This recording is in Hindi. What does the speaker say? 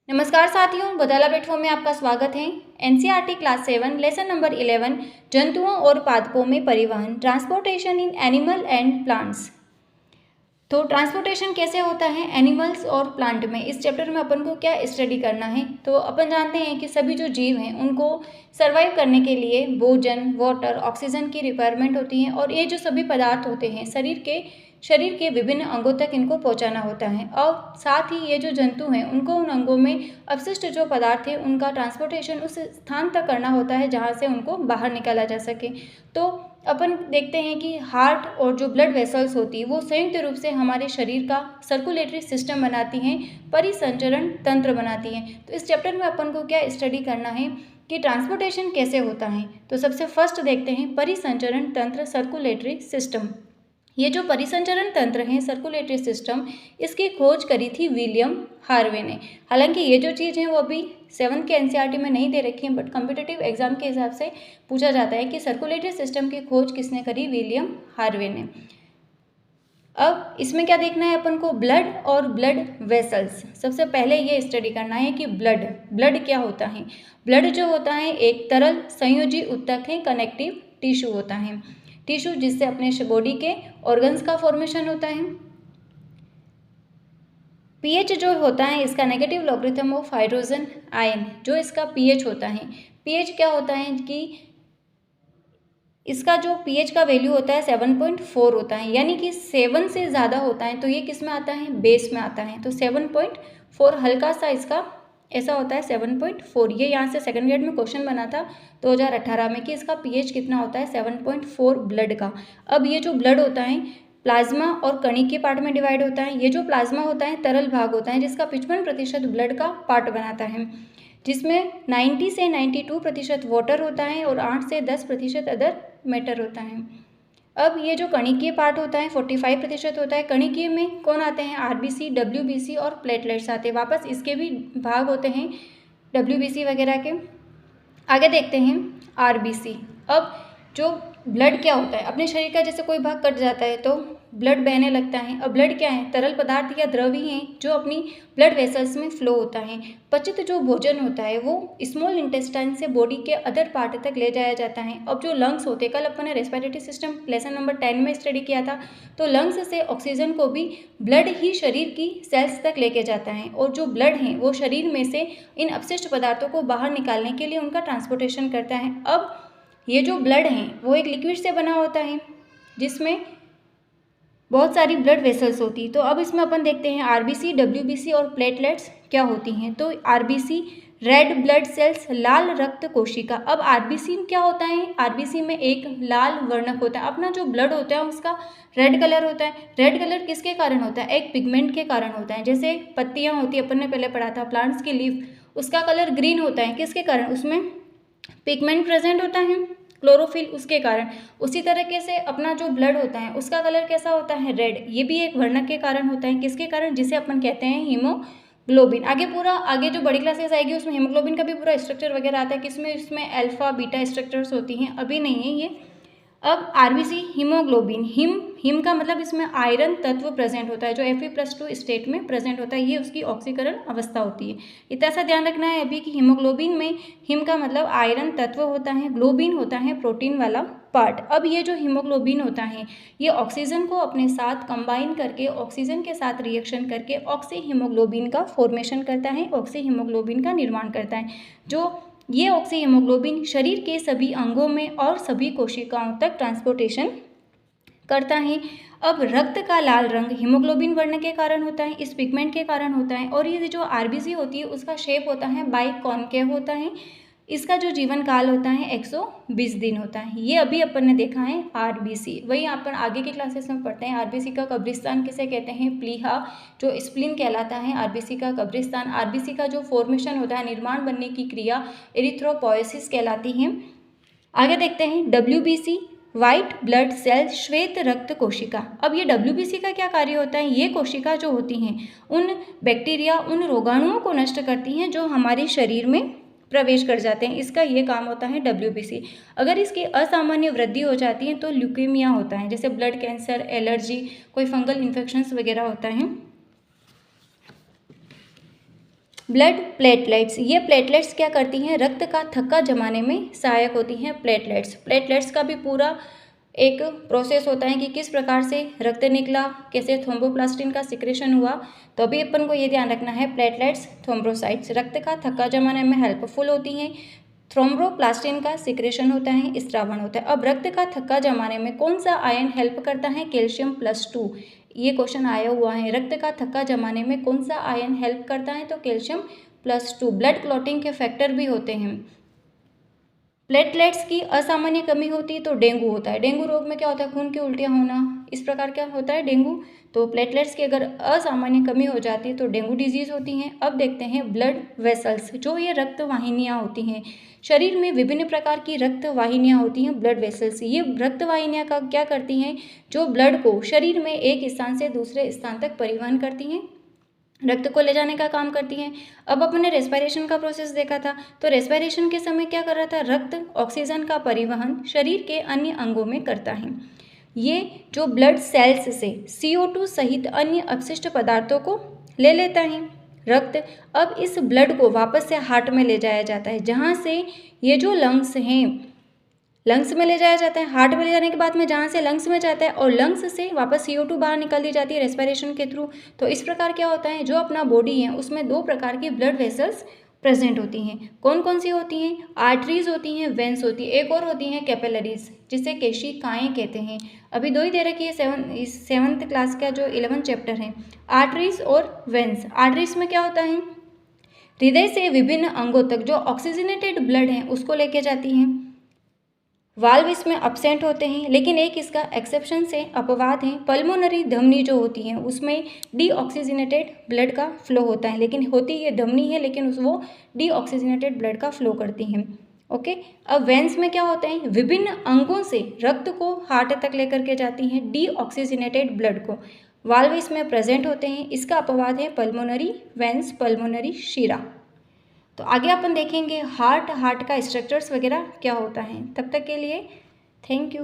नमस्कार साथियों, बदाला प्लेटफॉर्म में आपका स्वागत है। एनसीईआरटी क्लास 7 लेसन नंबर 11 जंतुओं और पादपों में परिवहन, transportation in animal and plants. तो ट्रांसपोर्टेशन कैसे होता है एनिमल्स और प्लांट में, इस चैप्टर में अपन को क्या स्टडी करना है। तो अपन जानते हैं कि सभी जो जीव हैं उनको सर्वाइव करने के लिए भोजन, वाटर, ऑक्सीजन की रिक्वायरमेंट होती है और ये जो सभी पदार्थ होते हैं शरीर के विभिन्न अंगों तक इनको पहुंचाना होता है। और साथ ही ये जो जंतु हैं उनको उन अंगों में अपशिष्ट जो पदार्थ है उनका ट्रांसपोर्टेशन उस स्थान तक करना होता है जहाँ से उनको बाहर निकाला जा सके। तो अपन देखते हैं कि हार्ट और जो ब्लड वेसल्स होती है वो संयुक्त रूप से हमारे शरीर का सर्कुलेटरी सिस्टम बनाती हैं, परिसंचरण तंत्र बनाती हैं। तो इस चैप्टर में अपन को क्या स्टडी करना है कि ट्रांसपोर्टेशन कैसे होता है। तो सबसे फर्स्ट देखते हैं परिसंचरण तंत्र, सर्कुलेटरी सिस्टम। ये जो परिसंचरण तंत्र है, सर्कुलेटरी सिस्टम, इसकी खोज करी थी विलियम हार्वे ने। हालांकि ये जो चीज़ है वो अभी 7th के एनसीईआरटी में नहीं दे रखी है, बट कॉम्पिटिटिव एग्जाम के हिसाब से पूछा जाता है कि सर्कुलेटरी सिस्टम की खोज किसने करी, विलियम हार्वे ने। अब इसमें क्या देखना है अपन को, ब्लड और ब्लड वेसल्स। सबसे पहले ये स्टडी करना है कि ब्लड क्या होता है। ब्लड जो होता है एक तरल संयोजी ऊतक है, कनेक्टिव टिश्यू होता है, टिश्यू जिससे अपने बॉडी के ऑर्गन्स का फॉर्मेशन होता है। पीएच जो होता है इसका negative logarithm of hydrogen ion, जो इसका पीएच होता है। पीएच क्या होता है कि इसका जो पीएच का वैल्यू होता है 7.4 होता है, यानी कि 7 से ज़्यादा होता है तो ये किस में आता है, बेस में आता है। तो 7.4 हल्का सा इसका ऐसा होता है 7.4। ये यहाँ से सेकंड ग्रेड में क्वेश्चन बना था 2018 में कि इसका पीएच कितना होता है, 7.4 ब्लड का। अब ये जो ब्लड होता है प्लाज्मा और कणिक के पार्ट में डिवाइड होता है। ये जो प्लाज्मा होता है तरल भाग होता है जिसका 55% ब्लड का पार्ट बनाता है, जिसमें 90 से 92% वाटर होता है और 8 से 10% अदर मैटर होता है। अब ये जो कणिकीय पार्ट होता है 45% होता है। कणिकीय में कौन आते हैं, आरबीसी, डब्ल्यूबीसी और प्लेटलेट्स आते हैं। वापस इसके भी भाग होते हैं डब्ल्यूबीसी वगैरह के। आगे देखते हैं आरबीसी। अब जो ब्लड क्या होता है, अपने शरीर का जैसे कोई भाग कट जाता है तो ब्लड बहने लगता है। अब ब्लड क्या है, तरल पदार्थ या द्रव ही है जो अपनी ब्लड वेसल्स में फ्लो होता है। पचित जो भोजन होता है वो स्मॉल इंटेस्टाइन से बॉडी के अदर पार्ट तक ले जाया जाता है। अब जो लंग्स होते हैं, कल अपन ने रेस्पिरेटरी सिस्टम लेसन नंबर 10 में स्टडी किया था, तो लंग्स से ऑक्सीजन को भी ब्लड ही शरीर की सेल्स तक लेके जाता है और जो ब्लड है वो शरीर में से इन अपशिष्ट पदार्थों को बाहर निकालने के लिए उनका ट्रांसपोर्टेशन करता है। अब ये जो ब्लड है वो एक लिक्विड से बना होता है जिसमें बहुत सारी ब्लड वेसल्स होती है। तो अब इसमें अपन देखते हैं आरबीसी, डब्ल्यूबीसी और प्लेटलेट्स क्या होती हैं। तो आरबीसी रेड ब्लड सेल्स, लाल रक्त कोशिका। अब आरबीसी क्या होता है, आरबीसी में एक लाल वर्णक होता है। अपना जो ब्लड होता है उसका रेड कलर होता है। रेड कलर किसके कारण होता है, एक पिगमेंट के कारण होता है। जैसे पत्तियाँ होती है, अपन ने पहले पढ़ा था प्लांट्स की लीफ, उसका कलर ग्रीन होता है किसके कारण, उसमें पिगमेंट प्रेजेंट होता है, क्लोरोफिल, उसके कारण। उसी तरीके से अपना जो ब्लड होता है उसका कलर कैसा होता है, रेड। ये भी एक वर्णक के कारण होता है, किसके कारण, जिसे अपन कहते हैं हीमोग्लोबिन। आगे जो बड़ी क्लासेस आएगी उसमें हीमोग्लोबिन का भी पूरा स्ट्रक्चर वगैरह आता है, किसमें, इसमें अल्फा बीटा स्ट्रक्चर्स होती हैं, अभी नहीं है ये। अब आरबीसी हीमोग्लोबिन, हिम का मतलब इसमें आयरन तत्व प्रेजेंट होता है जो Fe+2 स्टेट में प्रेजेंट होता है, ये उसकी ऑक्सीकरण अवस्था होती है। इतना सा ध्यान रखना है अभी कि हीमोग्लोबिन में हिम का मतलब आयरन तत्व होता है, ग्लोबिन होता है प्रोटीन वाला पार्ट। अब ये जो हीमोग्लोबिन होता है ये ऑक्सीजन को अपने साथ कंबाइन करके, ऑक्सीजन के साथ रिएक्शन करके ऑक्सी हीमोग्लोबिन का फॉर्मेशन करता है, ऑक्सी हीमोग्लोबिन का निर्माण करता है। जो ये ऑक्सी हीमोग्लोबिन शरीर के सभी अंगों में और सभी कोशिकाओं तक ट्रांसपोर्टेशन करता है। अब रक्त का लाल रंग हीमोग्लोबिन वर्ण के कारण होता है, इस पिगमेंट के कारण होता है। और ये जो आरबीसी होती है उसका शेप होता है बाइकॉनकेव होता है। इसका जो जीवन काल होता है 120 दिन होता है। ये अभी अपन ने देखा है आरबीसी। वही अपन आगे के क्लासेस में पढ़ते हैं। आरबीसी का कब्रिस्तान किसे कहते हैं, प्लीहा, जो स्प्लीन कहलाता है आरबीसी का कब्रिस्तान। आरबीसी का जो फॉर्मेशन होता है, निर्माण बनने की क्रिया, एरिथ्रोपोएसिस कहलाती है। आगे देखते हैं डब्ल्यूबीसी, व्हाइट ब्लड सेल, श्वेत रक्त कोशिका। अब ये डब्ल्यूबीसी का क्या कार्य होता है, ये कोशिका जो होती हैं उन बैक्टीरिया, उन रोगाणुओं को नष्ट करती हैं जो हमारे शरीर में प्रवेश कर जाते हैं, इसका ये काम होता है डब्ल्यूबीसी। अगर इसकी असामान्य वृद्धि हो जाती है तो ल्यूकेमिया होता है, जैसे ब्लड कैंसर, एलर्जी, कोई फंगल इन्फेक्शंस वगैरह होता है। ब्लड प्लेटलेट्स, ये प्लेटलेट्स क्या करती हैं, रक्त का थक्का जमाने में सहायक होती हैं प्लेटलेट्स। प्लेटलेट्स का भी पूरा एक प्रोसेस होता है कि किस प्रकार से रक्त निकला, कैसे थ्रोम्बोप्लास्टिन का सिक्रेशन हुआ। तो अभी अपन को ये ध्यान रखना है, प्लेटलेट्स थ्रोम्बोसाइट्स रक्त का थक्का जमाने में हेल्पफुल होती हैं, थ्रोम्बोप्लास्टिन का सिक्रेशन होता है, स्त्रावण होता है। अब रक्त का थक्का जमाने में कौन सा आयन हेल्प करता है, कैल्शियम+2। ये क्वेश्चन आया हुआ है, रक्त का थक्का जमाने में कौन सा आयन हेल्प करता है, तो कैल्शियम+2। ब्लड क्लॉटिंग के फैक्टर भी होते हैं। प्लेटलेट्स की असामान्य कमी होती है तो डेंगू होता है। डेंगू रोग में क्या होता है, खून की उल्टियाँ होना, इस प्रकार क्या होता है डेंगू। तो प्लेटलेट्स की अगर असामान्य कमी हो जाती है तो डेंगू डिजीज़ होती हैं। अब देखते हैं ब्लड वेसल्स, जो ये रक्त वाहिनियाँ होती हैं। शरीर में विभिन्न प्रकार की रक्त वाहिनियाँ होती हैं, ब्लड वेसल्स। ये रक्त वाहिनियाँ का क्या करती हैं, जो ब्लड को शरीर में एक स्थान से दूसरे स्थान तक परिवहन करती हैं, रक्त को ले जाने का काम करती हैं। अब अपने रेस्पिरेशन का प्रोसेस देखा था, तो रेस्पिरेशन के समय क्या कर रहा था, रक्त ऑक्सीजन का परिवहन शरीर के अन्य अंगों में करता है। ये जो ब्लड सेल्स से CO2 सहित अन्य अपशिष्ट पदार्थों को ले लेता है रक्त। अब इस ब्लड को वापस से हार्ट में ले जाया जाता है, जहाँ से ये जो लंग्स हैं, लंग्स में ले जाया जाता है। हार्ट में ले जाने के बाद में जहाँ से लंग्स में जाता है और लंग्स से वापस CO2 बाहर निकाल दी जाती है रेस्पिरेशन के थ्रू। तो इस प्रकार क्या होता है, जो अपना बॉडी है उसमें दो प्रकार की ब्लड वेसल्स प्रेजेंट होती हैं। कौन कौन सी होती हैं, आर्टरीज होती हैं, वेंस होती है, एक और होती हैं कैपिलरीज, जिसे केशिकाएँ कहते हैं। अभी दो ही दे रखी है, सेवन्थ क्लास का जो 11 चैप्टर है, आर्टरीज और वेंस। आर्टरीज में क्या होता है, हृदय से विभिन्न अंगों तक जो ऑक्सीजनेटेड ब्लड है उसको लेके जाती हैं। वाल्व इसमें अब्सेंट होते हैं, लेकिन एक इसका एक्सेप्शन से अपवाद है। पल्मोनरी धमनी जो होती है उसमें डीऑक्सीजनेटेड ब्लड का फ्लो होता है, लेकिन होती ये धमनी है लेकिन वो डीऑक्सीजनेटेड ब्लड का फ्लो करती हैं। ओके, अब वेंस में क्या होते हैं, विभिन्न अंगों से रक्त को हार्ट तक लेकर के जाती हैं डीऑक्सीजनेटेड ब्लड को। वाल्व इसमें प्रेजेंट होते हैं, इसका अपवाद है पल्मोनरी वेंस, पल्मोनरी शीरा। तो आगे अपन देखेंगे हार्ट का स्ट्रक्चर्स वगैरह क्या होता है। तब तक के लिए थैंक यू।